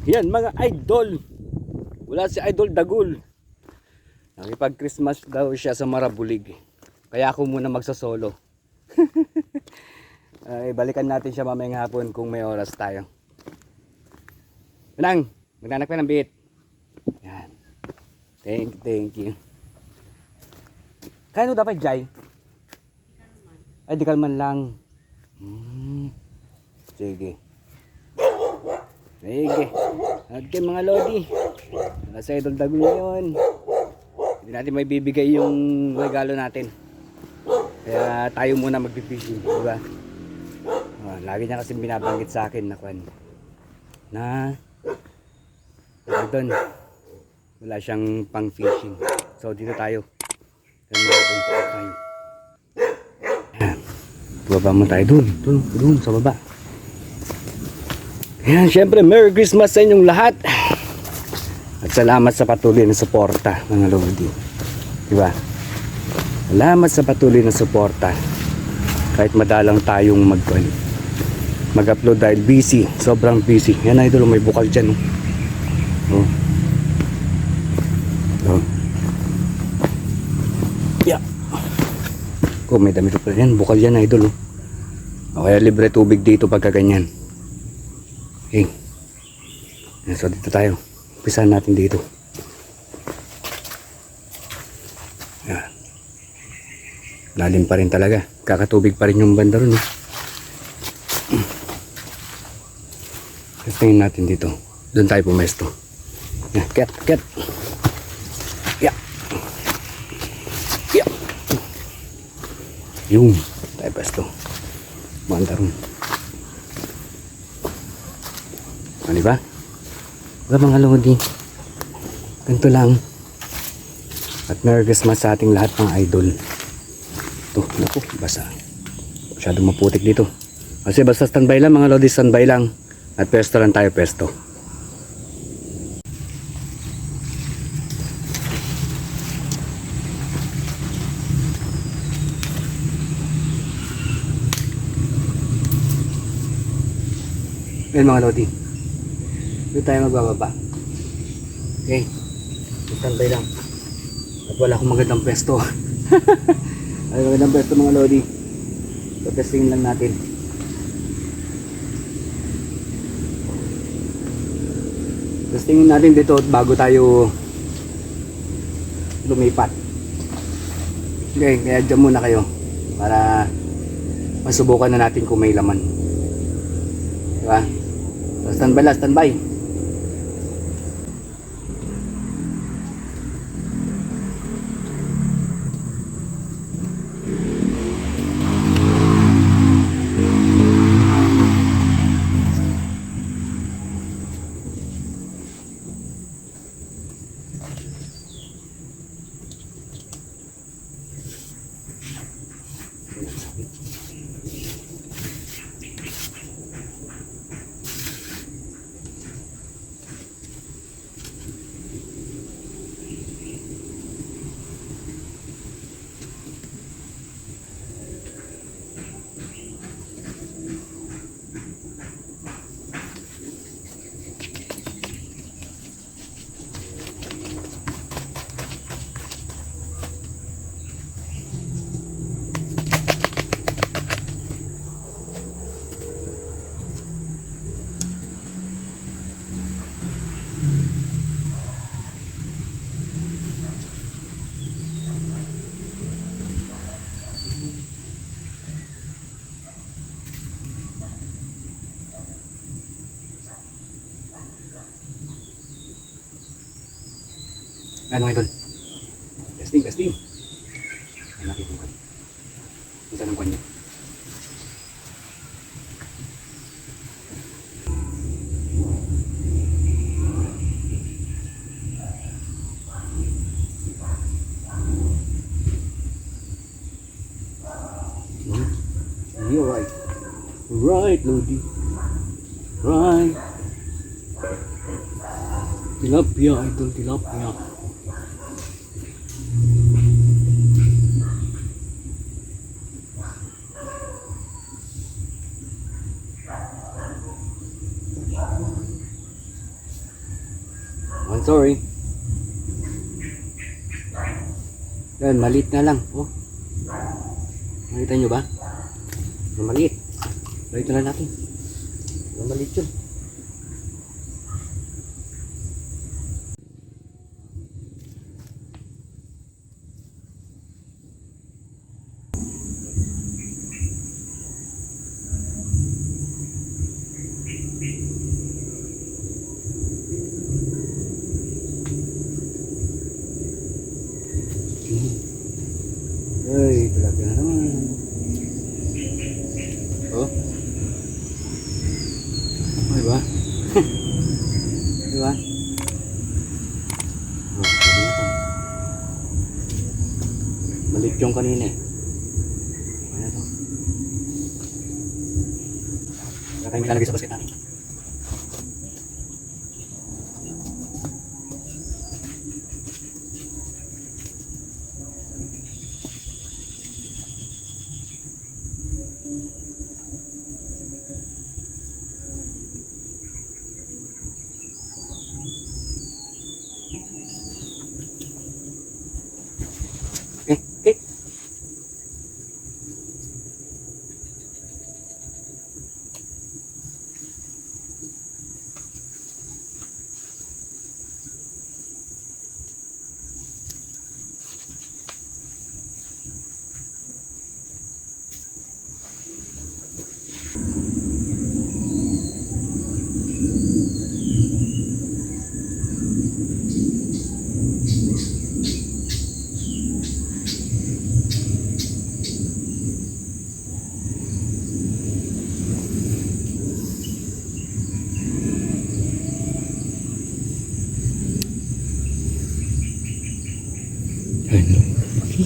Yan mga idol. Wala si Idol Dagul. Nakipag Christmas daw siya sa Marabulig. Kaya ako muna magsasolo. Balikan natin siya mamayang hapon kung may oras tayo. Manang, magnanak pa ng bit. Yan. Thank you. Kaya dapat Jai? Ay, di kalman lang. Sige. Okay mga lodi. Nasa Idol Dagul ngayon. Hindi natin may bibigay yung regalo natin. Kaya tayo muna magpipishing, diba? Lagi niya kasi binabanggit sa akin na doon wala siyang pang fishing. So dito tayo. Baba mo tayo doon sa baba. Yan, syempre Merry Christmas sa inyong lahat. At salamat sa patuloy na suporta mga lodi. Diba? Salamat sa patuloy na suporta. Kahit madalang tayong mag-upload dahil busy, sobrang busy. Yan idol, may bukal dyan. Yeah. May damit pa yan, bukal yan idol. Kaya libre tubig dito pagka ganyan. Okay. So dito tayo. Umpisahan natin dito. Yan. Lalim pa rin talaga. Kakatubig pa rin yung banda ron. Tingin natin dito. Doon tayo pumesto. Yan. Ket. Yeah. Yung tayo pesto. Banda ron. Ano ba? Mga lodi, ganito lang. At Merry Christmas sa ating lahat mga idol. Ito, naku, basa. Masyadong maputik dito. Kasi basta standby lang mga lodi, standby lang. At pesto lang tayo, pesto. Yan mga lodi. Dito tayo magbababa. Okay. Standby lang. At wala akong magandang pesto. Ay, magandang pesto mga lodi. So, testing lang natin. Testingin natin dito bago tayo lumipat. Okay, kaya dyan muna kayo para masubukan na natin kung may laman. Diba? So, standby lang, standby. Ano idol? Testing. Ano natin yung kwan? Isa ng kwan niya. You're right. Right, Lodi. Right. Tilapia, idol, tilapia. Sorry. Yan, maliit na lang. Oh. Nakita nyo ba? Maliit. Maliit na lang natin. Maliit yun. Ay, talaga na naman. Oh. Ay ba? Diba? Oh, sabi na to. Maliit yung kanina eh. Ano to? Kaya tayo lalagay sa basket natin. Okay. Ano? Okay.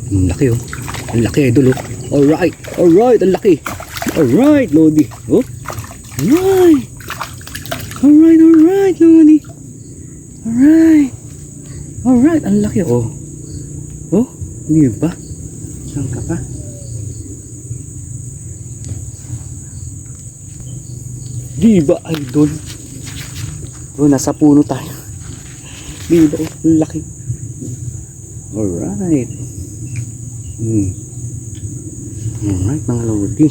Ang laki oh. Ang laki idol oh. Alright. Alright. Ang laki. Alright Lodi. Oh. Alright. Alright. Alright Lodi. Alright. Alright. Ang laki oh. Oh. Hindi ba? Saan ka pa? Di ba idol? Oh, nasa puno tayo. Di ba? Ang laki. Alright. Alright mga lodi.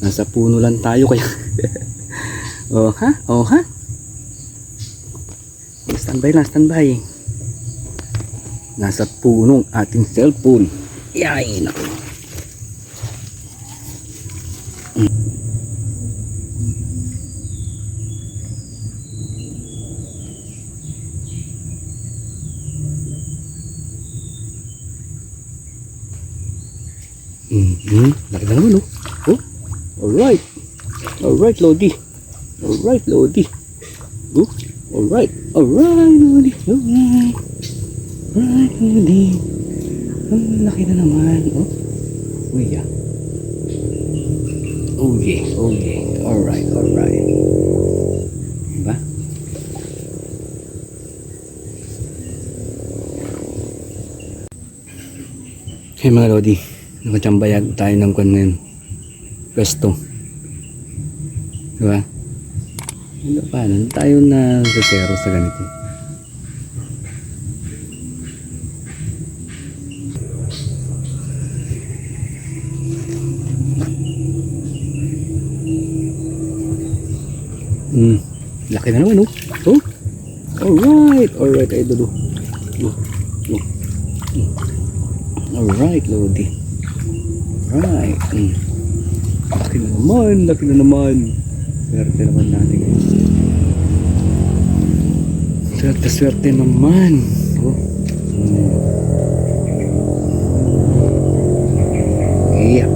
Nasa puno lang tayo kaya. Oh ha? Oh ha? Standby lang, standby. Nasa punong ating cellphone. Yay! Naku. Laki na naman oh. Oh. Alright. Alright Lodi. Alright Lodi. Oh. Alright. Alright Lodi. Alright. Alright Lodi. Ang laki na naman. Oh. Oh yeah. Oh yeah. Oh yeah. Alright. Alright. Diba? Hey mga Lodi. Nakachambayag tayo ng kwan ngayon. Pwesto. Diba? Ano pa? Ano tayo na zero sa ganito? Laki na naman oh. Oh. Alright. Alright idol oh. Oh. Oh. Alright Lodi. Right. Laki na naman. Laki na naman. Swerte naman natin ngayon. Swerte naman. Oh. Yeah.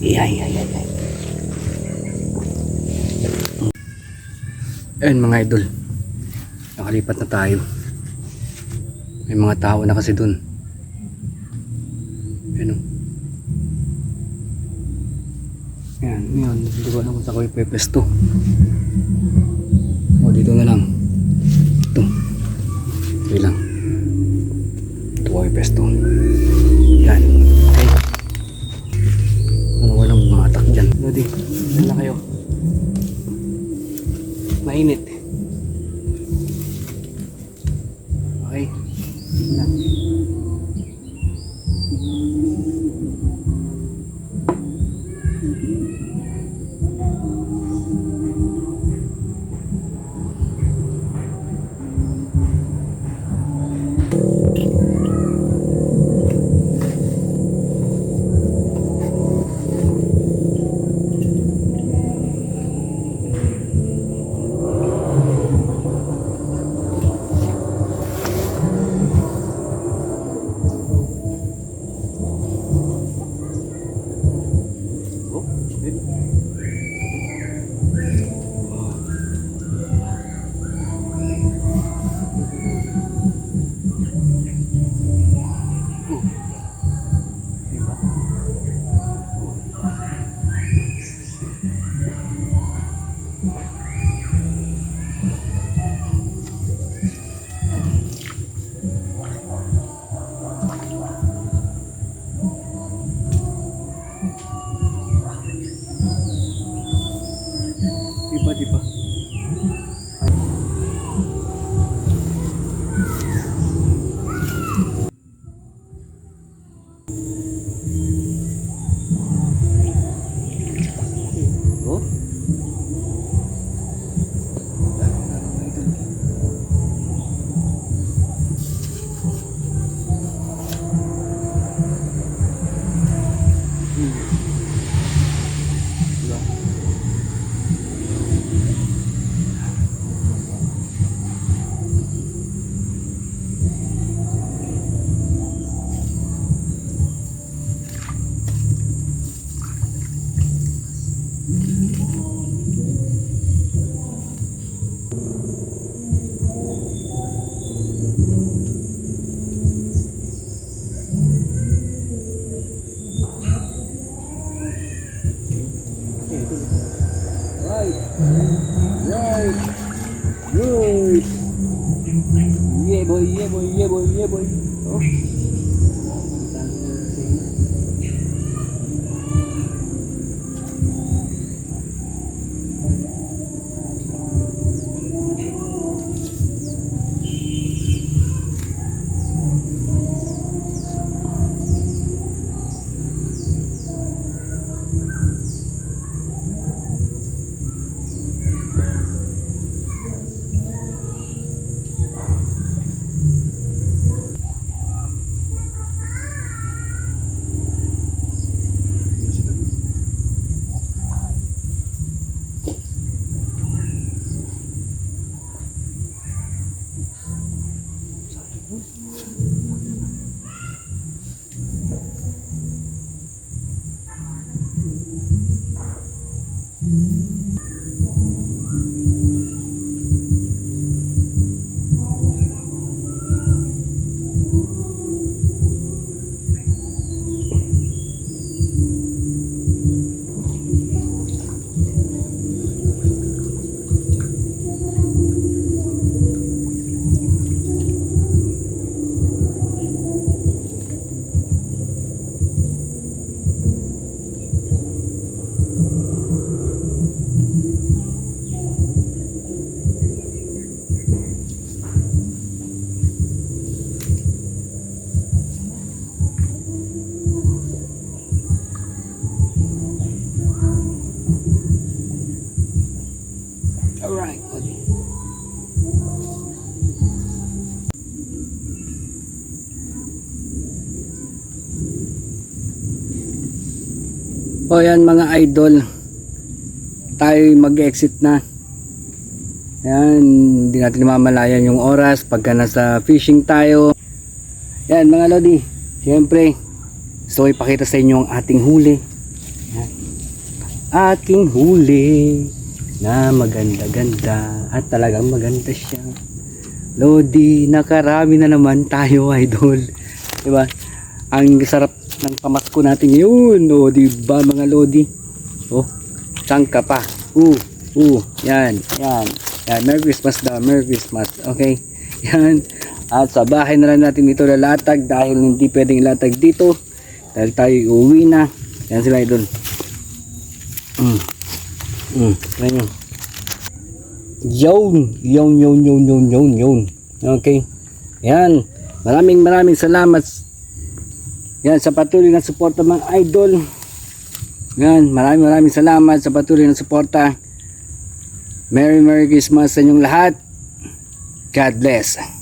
Yeah. Ayun mga idol. Nakalipat na tayo. May mga tao na kasi dun. Ano? Yan. Ngayon, hindi ko alam kung saan ko ipepesto. O, dito na lang. Ito. Ito lang. Ito ko ipesto. Yan. Okay. Ano, walang matak dyan. Lodi, dyan lang kayo. Mainit. Okay. Yan. Diba? Oh? Good. Yeah boy, yeah boy, yeah boy, yeah boy. Oh. Alright, buddy. O yan mga idol, tayo mag-exit na. Yan, hindi natin mamalayan yung oras pagka nasa fishing tayo. Yan mga lodi, siyempre gusto ko ipakita sa inyo ang ating huli. Yan. Ating huli na maganda-ganda at talagang maganda siya. Lodi, nakarami na naman tayo idol. Diba? Ang sarap ng pamasko natin ngayon. O, diba mga lodi? Oh, Tsangka pa. Yan. Yan. Yan. Merry Christmas daw. Merry Christmas. Okay. Yan. At sa bahay na lang natin ito lalatag dahil hindi pwedeng ilatag dito. Dahil tayo uuwi na. Yan sila idol. Yan yun. Yun. Okay. Yan. Maraming salamat. Yan sa patuloy na suporta mga idol. Yan. Maraming salamat sa patuloy na suporta. Merry Christmas sa inyong lahat. God bless.